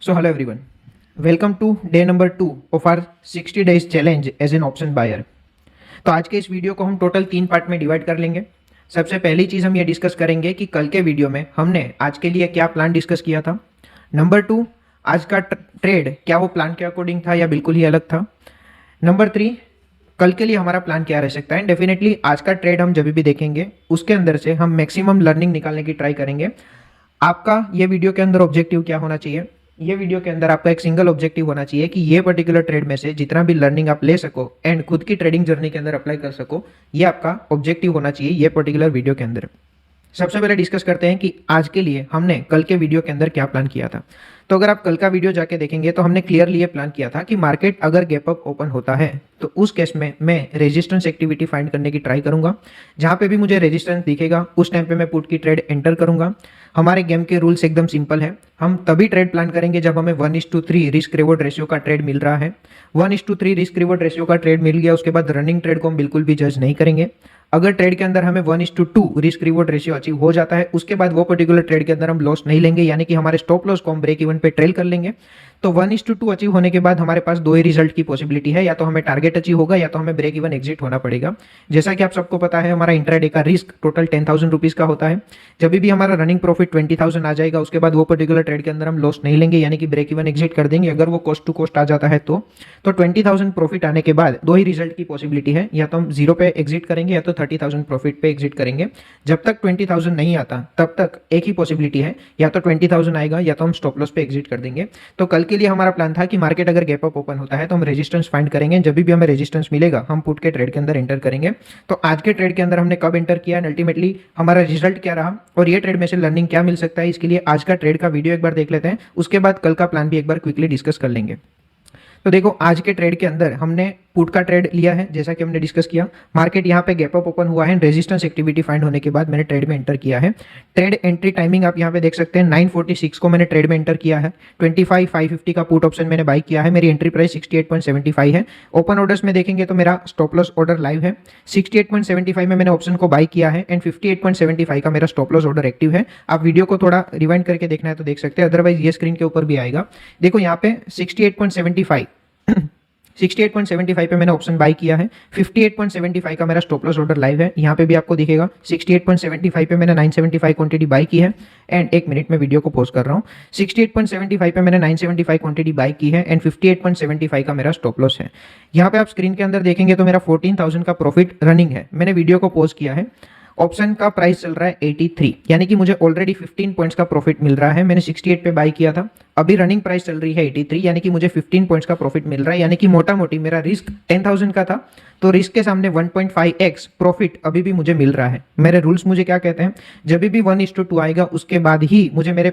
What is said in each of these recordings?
So hello everyone, welcome to day number 2 of our 60 days challenge as an option buyer। तो आज के इस video को हम टोटल 3 पार्ट में डिवाइड कर लेंगे। सबसे पहली चीज़ हम ये डिस्कस करेंगे कि कल के वीडियो में हमने आज के लिए क्या प्लान डिस्कस किया था। नंबर 2, आज का ट्रेड क्या वो प्लान के अकॉर्डिंग था या बिल्कुल ही अलग था। नंबर 3, कल के लिए हमारा प्लान क्या रह सकता है। डेफिनेटली आज का ट्रेड हम जब भी देखेंगे उसके अंदर से हम मैक्सिमम लर्निंग निकालने की ट्राई करेंगे। आपका ये वीडियो के अंदर ऑब्जेक्टिव क्या होना चाहिए, ये वीडियो के अंदर आपका एक सिंगल ऑब्जेक्टिव होना चाहिए कि ये पर्टिकुलर ट्रेड में से जितना भी लर्निंग आप ले सको एंड खुद की ट्रेडिंग जर्नी के अंदर अप्लाई कर सको, ये आपका ऑब्जेक्टिव होना चाहिए ये पर्टिकुलर वीडियो के अंदर। सबसे पहले डिस्कस करते हैं कि आज के लिए हमने कल के वीडियो के अंदर क्या प्लान किया था। तो अगर आप कल का वीडियो जाके देखेंगे तो हमने क्लियरली ये प्लान किया था कि मार्केट अगर गैप अप ओपन होता है तो उस केस में मैं रेजिस्टेंस एक्टिविटी फाइंड करने की ट्राई करूंगा। जहां पे भी मुझे रेजिस्टेंस दिखेगा उस टाइम पे मैं पुट की ट्रेड एंटर करूंगा। हमारे गेम के रूल्स एकदम सिंपल है, हम तभी ट्रेड प्लान करेंगे जब हमें 1:3 रिस्क रिवॉर्ड रेशियो का ट्रेड मिल रहा है। 1:3 रिस्क रिवॉर्ड रेशियो का ट्रेड मिल गया उसके बाद रनिंग ट्रेड को हम बिल्कुल भी जज नहीं करेंगे। अगर ट्रेड के अंदर हमें 1:2 रिस्क रिवॉर्ड रेशियो अचीव हो जाता है उसके बाद वो पर्टिकुलर ट्रेड के अंदर हम लॉस नहीं लेंगे, यानी कि हमारे स्टॉप लॉस को हम ब्रेक इवन पे ट्रेल कर लेंगे। तो 1:2 अचीव होने के बाद हमारे पास दो ही रिजल्ट की पॉसिबिलिटी है, या तो हमें टारगेट अचीव होगा या तो हमें ब्रेक इवन एग्जिट होना पड़ेगा। जैसा कि आप सबको पता है हमारा इंट्राडे का रिस्क टोटल 10,000 रुपीज का होता है। जब भी हमारा रनिंग प्रॉफिट 20,000 आ जाएगा उसके बाद वो पर्टिकुलर ट्रेड के अंदर हम लॉस नहीं लेंगे, यानी कि ब्रेक इवन एग्जिट कर देंगे। अगर वो कॉस्ट टू कॉस्ट आ जाता है तो 20,000 प्रॉफिट आने के बाद दो ही रिजल्ट की पॉसिबिलिटी है, या तो हम 0 पे एग्जिट करेंगे या तो 30,000 प्रॉफिट पे एग्जिट करेंगे। जब तक 20,000 नहीं आता तब तक एक ही पॉसिबिलिटी है, या तो 20,000 आएगा या तो हम स्टॉप लॉस पे एग्जिट कर देंगे। तो कल के लिए हमारा प्लान था कि मार्केट अगर गैप अप ओपन होता है तो हम रेजिस्टेंस फाइंड करेंगे। जब भी हमें रेजिस्टेंस मिलेगा हम पुट के ट्रेड के अंदर एंटर करेंगे। तो आज के ट्रेड के अंदर हमने कब एंटर किया, अल्टीमेटली हमारा रिजल्ट क्या रहा और ये ट्रेड में से लर्निंग क्या मिल सकता है, इसके लिए आज का ट्रेड का वीडियो एक बार देख लेते हैं। उसके बाद कल का प्लान भी एक बार क्विकली डिस्कस कर लेंगे। तो देखो आज के ट्रेड के अंदर हमने पुट का ट्रेड लिया है, जैसा कि हमने डिस्कस किया। मार्केट यहाँ पे गैप अप ओपन हुआ है, रेजिस्टेंस एक्टिविटी फाइंड होने के बाद मैंने ट्रेड में एंटर किया है। ट्रेड एंट्री टाइमिंग आप यहाँ पे देख सकते हैं 9:46 को मैंने ट्रेड में एंटर किया है। 25,550 का पुट ऑप्शन मैंने बाई किया है। मेरी एंट्री प्राइस 68.75 है। ओपन ऑर्डर्स में देखेंगे तो मेरा स्टॉप लॉस ऑर्डर लाइव है। 68.75 में मैंने ऑप्शन को बाई किया है एंड 58.75 का मेरा स्टॉप लॉस ऑर्डर एक्टिव है। आप वीडियो को थोड़ा रिवाइंड करके देखना है तो देख सकते हैं, अदरवाइज ये स्क्रीन के ऊपर भी आएगा। देखो यहाँ पे 68.75 पे मैंने ऑप्शन बाई किया है। 58.75 का मेरा स्टॉप लॉस ऑर्डर लाइव है, यहाँ पे भी आपको दिखेगा। 68.75 पे मैंने 975 क्वांटिटी बाई की है एंड एक मिनट में वीडियो को पॉज कर रहा हूँ। 68.75 पे मैंने 975 क्वांटिटी बाई की है एंड 58.75 का मेरा स्टॉप लॉस है। यहाँ पे आप स्क्रीन के अंदर देखेंगे तो मेरा 14,000 का प्रॉफिट रनिंग है। मैंने वीडियो को पॉज किया है। ऑप्शन का प्राइस चल रहा है 83, यानी कि मुझे ऑलरेडी 15 पॉइंट्स का प्रॉफिट मिल रहा है। मैंने 68 पे बाई किया था, अभी रनिंग प्राइस चल रही है 83, यानी कि मुझे 15 पॉइंट्स का प्रॉफिट मिल रहा है। यानी कि मोटा मोटी मेरा रिस्क 10,000 का था तो रिस्क के सामने 1.5x प्रॉफिट अभी भी मुझे मिल रहा है। मेरे रूल्स मुझे क्या कहते हैं, जब भी 1:2 आएगा उसके बाद ही मुझे मेरे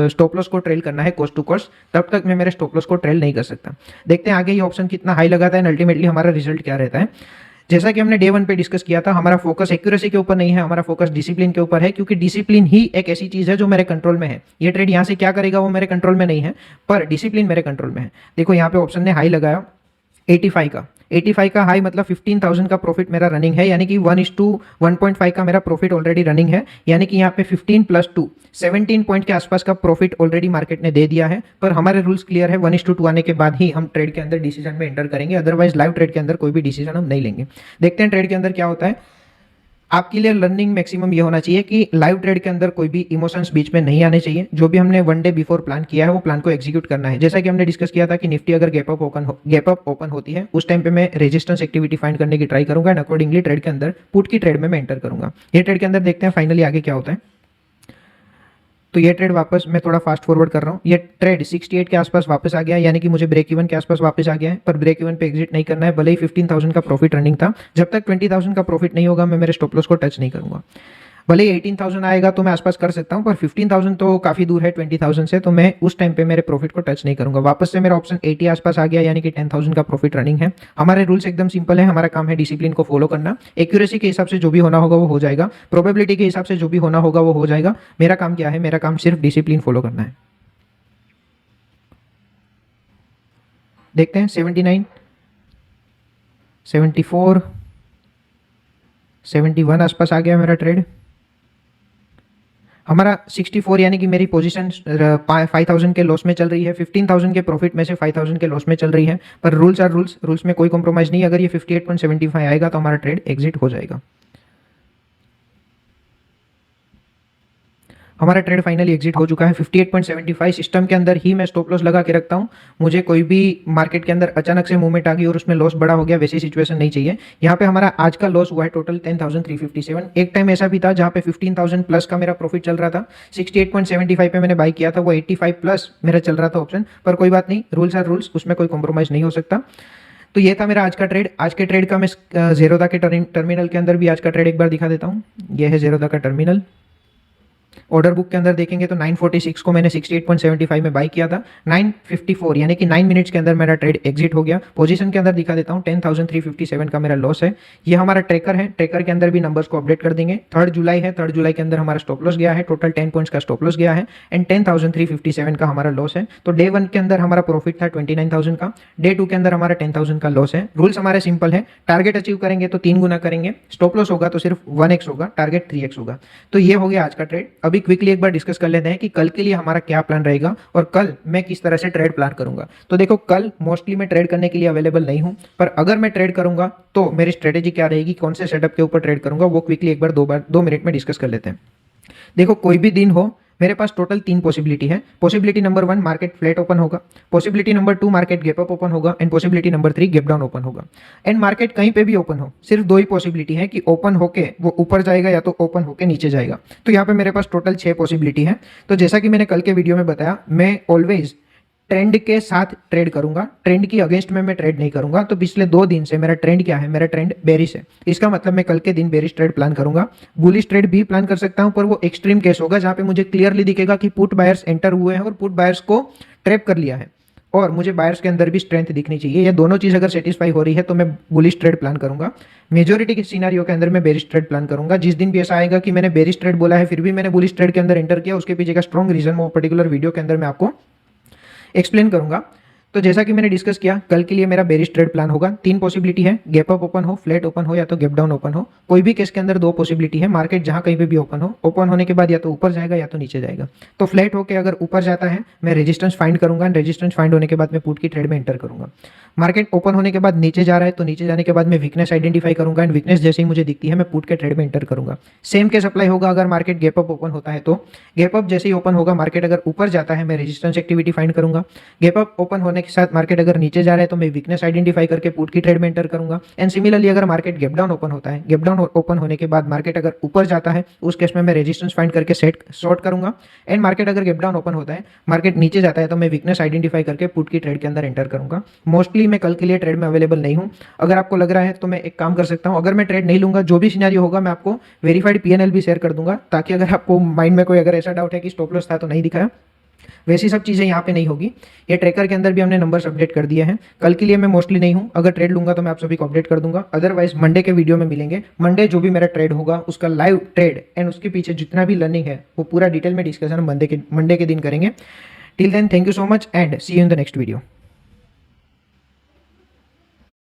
स्टॉप लॉस को ट्रेल करना है कॉस्ट टू कॉस्ट, तब तक मैं मेरे स्टॉप लॉस को ट्रेल नहीं कर सकता। देखते हैं आगे ये ऑप्शन कितना हाई लगाता है, अल्टीमेटली हमारा रिजल्ट क्या रहता है। जैसा कि हमने डे 1 पे डिस्कस किया था, हमारा फोकस एक्यूरेसी के ऊपर नहीं है, हमारा फोकस डिसिप्लिन के ऊपर है, क्योंकि डिसिप्लिन ही एक ऐसी चीज है जो मेरे कंट्रोल में है। ये ट्रेड यहाँ से क्या करेगा वो मेरे कंट्रोल में नहीं है, पर डिसिप्लिन मेरे कंट्रोल में है। देखो यहाँ पे ऑप्शन ने हाई लगाया 85 का हाई, मतलब 15,000 का प्रॉफिट मेरा रनिंग है, यानी कि 1:1.5 का मेरा प्रॉफिट ऑलरेडी रनिंग है। यानी कि यहाँ पे 15 + 2 17 पॉइंट के आसपास का प्रॉफिट ऑलरेडी मार्केट ने दे दिया है। पर हमारे रूल्स क्लियर है, 1:2 आने के बाद ही हम ट्रेड के अंदर डिसीजन में एंटर करेंगे, अदरवाइज लाइव ट्रेड के अंदर कोई भी डिसीजन हम नहीं लेंगे। देखते हैं ट्रेड के अंदर क्या होता है। आपके लिए लर्निंग मैक्सिमम ये होना चाहिए कि लाइव ट्रेड के अंदर कोई भी इमोशंस बीच में नहीं आने चाहिए। जो भी हमने 1 डे बिफोर प्लान किया है वो प्लान को एग्जीक्यूट करना है। जैसा कि हमने डिस्कस किया था कि निफ्टी अगर गैप अप ओपन होती है उस टाइम पे मैं रेजिस्टेंस एक्टिविटी फाइंड करने की ट्राई करूंगा एंड अकॉर्डिंगली ट्रेड के अंदर पुट की ट्रेड में मैं एंटर करूंगा। ये ट्रेड के अंदर देखते हैं फाइनली आगे क्या होता है। तो ये ट्रेड वापस मैं थोड़ा फास्ट फॉरवर्ड कर रहा हूँ, ये ट्रेड 68 के आसपास वापस आ गया, यानी कि मुझे ब्रेक इवन के आसपास वापस आ गया है। पर ब्रेक इवन पे एग्जिट नहीं करना है, भले ही 15,000 का प्रॉफिट रनिंग था। जब तक 20,000 का प्रॉफिट नहीं होगा मैं मेरे स्टॉप लॉस को टच नहीं करूंगा। भले ही 18,000 आएगा तो मैं आसपास कर सकता हूं, पर 15,000 तो काफी दूर है 20,000 से, तो मैं उस टाइम पे मेरे प्रॉफिट को टच नहीं करूंगा। वापस से मेरा ऑप्शन 80 आसपास आ गया, यानी कि 10,000 का प्रॉफिट रनिंग है। हमारे रूल्स एकदम सिंपल है, हमारा काम है डिसिप्लिन को फॉलो करना। एक्यूरेसी के हिसाब से जो भी होना होगा वो हो जाएगा, प्रोबेबिलिटी के हिसाब से जो भी होना होगा वो हो जाएगा। मेरा काम क्या है, मेरा काम सिर्फ डिसिप्लिन फॉलो करना है। देखते हैं 79, 74, 71 आसपास आ गया मेरा ट्रेड। हमारा 64 यानी कि मेरी पोजीशन 5000 के लॉस में चल रही है, 15,000 के प्रॉफिट में से 5000 के लॉस में चल रही है, पर रूल्स आर रूल्स, रूल्स में कोई कॉम्प्रोमाइज़ नहीं। अगर ये 58.75 आएगा तो हमारा ट्रेड एग्जिट हो जाएगा। हमारा ट्रेड फाइनली एग्जिट हो चुका है 58.75। सिस्टम के अंदर ही मैं स्टॉप लॉस लगा के रखता हूँ। मुझे कोई भी मार्केट के अंदर अचानक से मूवमेंट आ गई और उसमें लॉस बड़ा हो गया, वैसी सिचुएशन नहीं चाहिए। यहाँ पे हमारा आज का लॉस हुआ है टोटल 10,357। एक टाइम ऐसा भी था जहाँ पे 15,000 प्लस का मेरा प्रॉफिट चल रहा था। 68.75 पे मैंने बाई किया था, वो 85 प्लस मेरा चल रहा था ऑप्शन, पर कोई बात नहीं, रूल्स आर रूल्स, उसमें कोई कॉम्प्रोमाइज़ नहीं हो सकता। तो ये था मेरा आज का ट्रेड। आज के ट्रेड का मैं ज़ेरोधा के टर्मिनल के अंदर भी आज का ट्रेड एक बार दिखा देता हूँ। ये है ज़ेरोधा का टर्मिनल। ऑर्डर बुक के अंदर देखेंगे तो 946 को मैंने 68.75 में बाई किया था। 954 यानी कि 9 मिनट्स के अंदर मेरा ट्रेड एग्जिट हो गया। पोजीशन के अंदर दिखा देता हूँ, 10,357 का मेरा लॉस है। ये हमारा ट्रैकर है, ट्रैकर के अंदर भी नंबर्स को अपडेट कर देंगे। 3 जुलाई है, 3 जुलाई के अंदर हमारा स्टॉप लॉस गया है, टोटल 10 पॉइंट्स का स्टॉप लॉस गया है एंड 10,357 का हमारा लॉस है। तो डे 1 के अंदर हमारा प्रॉफिट था 29,000 का, डे 2 के अंदर हमारा 10,000 का लॉस है। रूल्स हमारे सिंपल है, टारगेट अचीव करेंगे तो 3 गुना करेंगे, स्टॉप लॉस होगा तो सिर्फ 1x होगा, टारगेट 3x होगा। तो ये हो गया आज का ट्रेड। अभी क्विकली एक बार डिस्कस कर लेते हैं कि कल के लिए हमारा क्या प्लान रहेगा और कल मैं किस तरह से ट्रेड प्लान करूंगा। तो देखो, कल मोस्टली मैं ट्रेड करने के लिए अवेलेबल नहीं हूं, पर अगर मैं ट्रेड करूंगा तो मेरी स्ट्रेटेजी क्या रहेगी, कौन से सेटअप के ऊपर ट्रेड करूंगा, वो क्विकली एक बार 2 मिनट में डिस्कस कर लेते हैं। देखो, कोई भी दिन हो, मेरे पास टोटल 3 पॉसिबिलिटी है। Possibility number 1, market flat open होगा। Possibility number 2, market gap up open होगा and possibility number 3, gap down open होगा। एंड मार्केट कहीं पे भी ओपन हो, सिर्फ 2 ही पॉसिबिलिटी है कि ओपन होके वो ऊपर जाएगा या तो ओपन होके नीचे जाएगा। तो यहाँ पे मेरे पास टोटल 6 पॉसिबिलिटी है। तो जैसा कि मैंने कल के वीडियो में बताया, मैं ऑलवेज ट्रेंड के साथ ट्रेड करूंगा, ट्रेंड की अगेंस्ट में मैं ट्रेड नहीं करूंगा। तो पिछले 2 दिन से मेरा ट्रेंड क्या है, मेरा ट्रेंड बेरिश है। इसका मतलब मैं कल के दिन बेरिश ट्रेड प्लान करूंगा। बुलिश ट्रेड भी प्लान कर सकता हूं, पर वो एक्सट्रीम केस होगा जहां पे मुझे क्लियरली दिखेगा कि पुट बायर्स एंटर हुए हैं और पुट बायर्स को ट्रैप कर लिया है और मुझे बायर्स के अंदर भी स्ट्रेंथ दिखनी चाहिए। ये दोनों चीज़ अगर सेटिस्फाई हो रही है तो मैं बुलिश ट्रेड प्लान करूंगा। मेजोरिटी के सिनारियो के अंदर मैं बेरिश ट्रेड प्लान करूंगा। जिस दिन भी ऐसा आएगा कि मैंने बेरिश ट्रेड बोला है फिर भी मैंने बुलिश ट्रेड के अंदर एंटर किया, उसके पीछे का स्ट्रॉन्ग रीजन वो पर्टिकुलर वीडियो के अंदर मैं आपको एक्सप्लेन करूंगा। तो जैसा कि मैंने डिस्कस किया, कल के लिए मेरा बेरिश ट्रेड प्लान होगा। 3 पॉसिबिलिटी है, गैप अप ओपन हो, फ्लैट ओपन हो या तो गैप डाउन ओपन हो। कोई भी केस के अंदर 2 पॉसिबिलिटी है, मार्केट जहां कहीं पे भी ओपन हो, ओपन होने के बाद या तो ऊपर जाएगा या तो नीचे जाएगा। तो फ्लैट होकर अगर ऊपर जाता है मैं रेजिस्टेंस फाइंड करूंगा एंड रेजिस्टेंस फाइंड होने के बाद मैं पुट की ट्रेड में एंटर करूंगा। मार्केट ओपन होने के बाद नीचे जा रहा है तो नीचे जाने के बाद मैं वीकनेस आइडेंटिफाई करूंगा एंड वीकनेस जैसे ही मुझे दिखती है मैं पुट के ट्रेड में एंटर करूंगा। सेम केस अप्लाई होगा अगर मार्केट गैप अप ओपन होता है तो गैप अप जैसे ही ओपन होगा, मार्केट अगर ऊपर जाता है मैं रेजिस्टेंस एक्टिविटी फाइंड करूंगा। गैप अप ओपन होने के साथ मार्केट अगर नीचे जा रहा है तो मैं वीकनेस आइडेंटिफाई करके पुट की ट्रेड में एंटर करूंगा। एंड सिमिलरली अगर मार्केट गैप डाउन ओपन होता है, गैप डाउन ओपन होने के बाद मार्केट अगर ऊपर जाता है उस केस में मैं रेजिस्टेंस फाइंड करके शॉर्ट करूंगा। एंड मार्केट अगर गैप डाउन ओपन होता है, मार्केट नीचे जाता है तो मैं वीकनेस आइडेंटिफाई करके पुट की ट्रेड के अंदर एंटर करूंगा। मोस्टली मैं कल के लिए ट्रेड में अवेलेबल नहीं हूं। अगर आपको लग रहा है तो मैं एक काम कर सकता हूं, अगर मैं ट्रेड नहीं लूंगा, जो भी सिनेरियो होगा मैं आपको वेरीफाइड पीएनएल भी शेयर कर दूंगा, ताकि अगर आपको माइंड में कोई अगर ऐसा डाउट है कि स्टॉप लॉस था तो नहीं दिखाया, वैसी सब चीज़ें यहाँ पे नहीं होगी। ये ट्रैकर के अंदर भी हमने नंबर्स अपडेट कर दिए हैं। कल के लिए मैं मोस्टली नहीं हूँ, अगर ट्रेड लूंगा तो मैं आप सभी को अपडेट कर दूंगा। अदरवाइज मंडे के वीडियो में मिलेंगे। मंडे जो भी मेरा ट्रेड होगा उसका लाइव ट्रेड एंड उसके पीछे जितना भी लर्निंग है वो पूरा डिटेल में डिस्कशन मंडे के दिन करेंगे। Till then, thank you so much and see you in the next video.